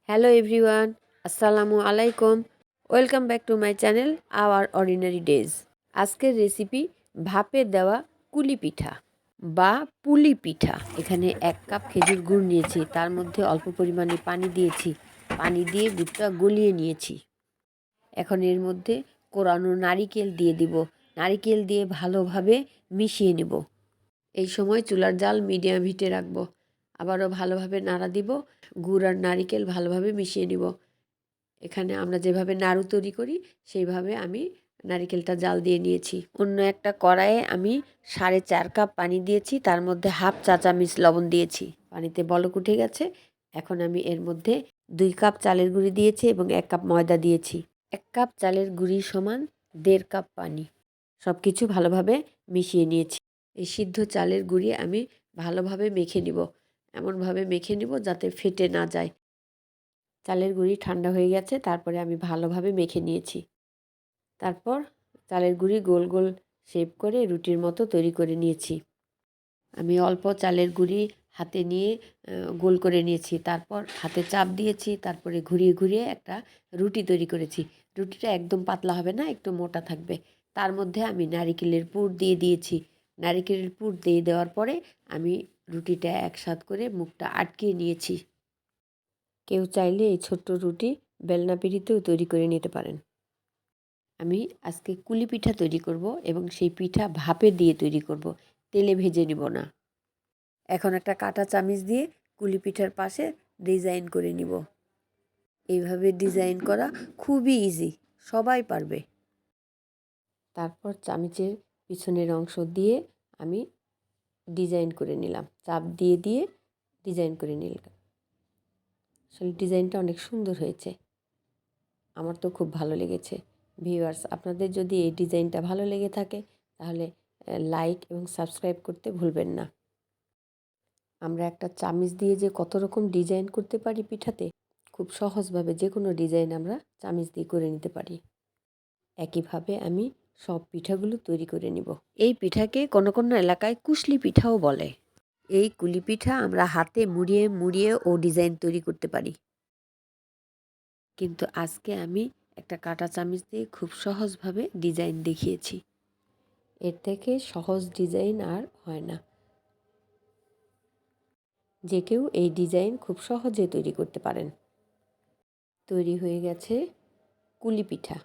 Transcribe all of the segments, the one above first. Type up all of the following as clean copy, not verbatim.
Hello everyone, আসসালামু আলাইকুম। Welcome back to my channel hour ordinary days. আজকের recipe ভাপে দেওয়া কুলি পিঠা বা পুলি পিঠা। এখানে 1 কাপ খেজুর গুড় নিয়েছি, তার মধ্যে অল্প পরিমাণে পানি দিয়েছি। পানি দিয়ে গুড়টা গলিয়ে নিয়েছি। এখন এর মধ্যে কোরানো নারিকেল দিয়ে দিব। নারিকেল দিয়ে ভালোভাবে মিশিয়ে নেব। এই সময় চুলার জাল মিডিয়াম হিটে রাখবো। আবারও ভালোভাবে নাড়া দিব। গুড় আর নারিকেল ভালোভাবে মিশিয়ে নিব। এখানে আমরা যেভাবে নাড়ু তৈরি করি সেইভাবে আমি নারিকেলটা জাল দিয়ে নিয়েছি। অন্য একটা কড়াইয়ে আমি 4.5 কাপ পানি দিয়েছি, তার মধ্যে হাফ চা চামচ লবণ দিয়েছি। পানিতে বলক উঠে গেছে। এখন আমি এর মধ্যে 2 কাপ চালের গুঁড়ি দিয়েছি এবং 1 কাপ ময়দা দিয়েছি। 1 কাপ চালের গুঁড়ি সমান 1.5 কাপ পানি। সব কিছু ভালোভাবে মিশিয়ে নিয়েছি। এই সিদ্ধ চালের গুঁড়ি আমি ভালোভাবে মেখে নিব। এমনভাবে মেখে নিব যাতে ফেটে না যায়। চালের গুঁড়ি ঠান্ডা হয়ে গেছে, তারপরে আমি ভালোভাবে মেখে নিয়েছি। তারপর চালের গুঁড়ি গোল গোল শেপ করে রুটির মতো তৈরি করে নিয়েছি। আমি অল্প চালের গুঁড়ি হাতে নিয়ে গোল করে নিয়েছি। তারপর হাতে চাপ দিয়েছি, তারপরে ঘুরিয়ে ঘুরিয়ে একটা রুটি তৈরি করেছি। রুটিটা একদম পাতলা হবে না, একটু মোটা থাকবে। তার মধ্যে আমি নারিকেলের পুর দিয়ে দিয়েছি। নারিকেলের পুর দিয়ে দেওয়ার পরে আমি রুটিটা একসাথে করে মুখটা আটকিয়ে নিয়েছি। কেউ চাইলে এই ছোট্ট রুটি বেলনা পিঁড়িতেও তৈরি করে নিতে পারেন। আমি আজকে কুলি পিঠা তৈরি করব এবং সেই পিঠা ভাপে দিয়ে তৈরি করব, তেলে ভেজে নিব না। এখন একটা কাঁটা চামিচ দিয়ে কুলি পিঠার পাশে ডিজাইন করে নিব। এইভাবে ডিজাইন করা খুবই ইজি, সবাই পারবে। তারপর চামিচের পিছনের অংশ দিয়ে আমি ডিজাইন করে নিলাম, চাপ দিয়ে দিয়ে ডিজাইন করে নিলাম। আসলে ডিজাইনটা অনেক সুন্দর হয়েছে, আমার তো খুব ভালো লেগেছে। ভিউয়ার্স, আপনাদের যদি এই ডিজাইনটা ভালো লেগে থাকে তাহলে লাইক এবং সাবস্ক্রাইব করতে ভুলবেন না। আমরা একটা চামিচ দিয়ে যে কত রকম ডিজাইন করতে পারি পিঠাতে, খুব সহজভাবে যে কোনো ডিজাইন আমরা চামিচ দিয়ে করে নিতে পারি। একইভাবে আমি সব পিঠাগুলো তৈরি করে নিব। এই পিঠাকে কোনো কোনো এলাকায় কুশলি পিঠাও বলে। এই কুলি পিঠা আমরা হাতে মুড়িয়ে মুড়িয়ে ও ডিজাইন তৈরি করতে পারি, কিন্তু আজকে আমি একটা কাঁটা চামিচ দিয়ে খুব সহজভাবে ডিজাইন দেখিয়েছি। এর থেকে সহজ ডিজাইন আর হয় না। যে কেউ এই ডিজাইন খুব সহজে তৈরি করতে পারেন। তৈরি হয়ে গেছে কুলি পিঠা।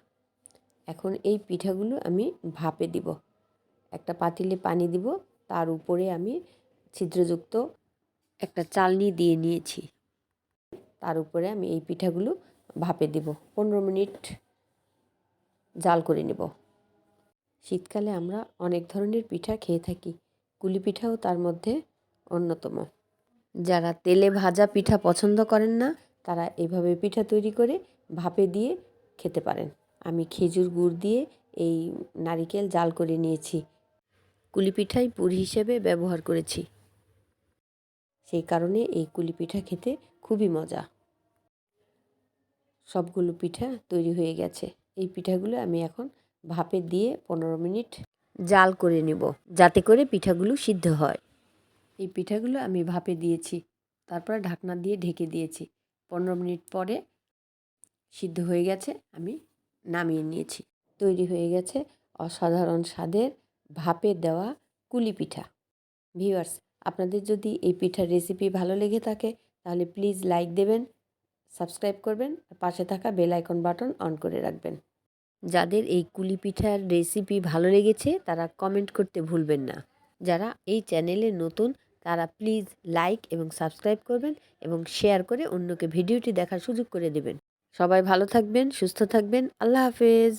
এখন এই পিঠাগুলো আমি ভাপে দিব। একটা পাতিলে পানি দিব, তার উপরে আমি ছিদ্রযুক্ত একটা চালনি দিয়ে নিয়েছি। তার উপরে আমি এই পিঠাগুলো ভাপে দিব। 15 মিনিট জাল করে নেব। শীতকালে আমরা অনেক ধরনের পিঠা খেয়ে থাকি, কুলি পিঠাও তার মধ্যে অন্যতম। যারা তেলে ভাজা পিঠা পছন্দ করেন না, তারা এভাবে পিঠা তৈরি করে ভাপে দিয়ে খেতে পারেন। আমি খেজুর গুড় দিয়ে এই নারিকেল জাল করে নিয়েছি। কুলি পিঠাই পুর হিসেবে ব্যবহার করেছি, সেই কারণে এই কুলি পিঠা খেতে খুবই মজা। সবগুলো পিঠা তৈরি হয়ে গেছে। এই পিঠাগুলো আমি এখন ভাপে দিয়ে 15 মিনিট জাল করে নেব, যাতে করে পিঠাগুলো সিদ্ধ হয়। এই পিঠাগুলো আমি ভাপে দিয়েছি, তারপর ঢাকনা দিয়ে ঢেকে দিয়েছি। 15 মিনিট পরে সিদ্ধ হয়ে গেছে, আমি নামিয়ে নিয়েছি। তৈরি হয়ে গেছে অসাধারণ স্বাদের ভাপে দেওয়া কুলি পিঠা। ভিউয়ার্স, আপনাদের যদি এই পিঠার রেসিপি ভালো লেগে থাকে তাহলে প্লিজ লাইক দেবেন, সাবস্ক্রাইব করবেন, আর পাশে থাকা বেল আইকন বাটন অন করে রাখবেন। যাদের এই কুলি পিঠার রেসিপি ভালো লেগেছে তারা কমেন্ট করতে ভুলবেন না। যারা এই চ্যানেলে নতুন তারা প্লিজ লাইক এবং সাবস্ক্রাইব করবেন এবং শেয়ার করে অন্যকে ভিডিওটি দেখার সুযোগ করে দেবেন। সবাই ভালো থাকবেন, সুস্থ থাকবেন। আল্লাহ হাফেজ।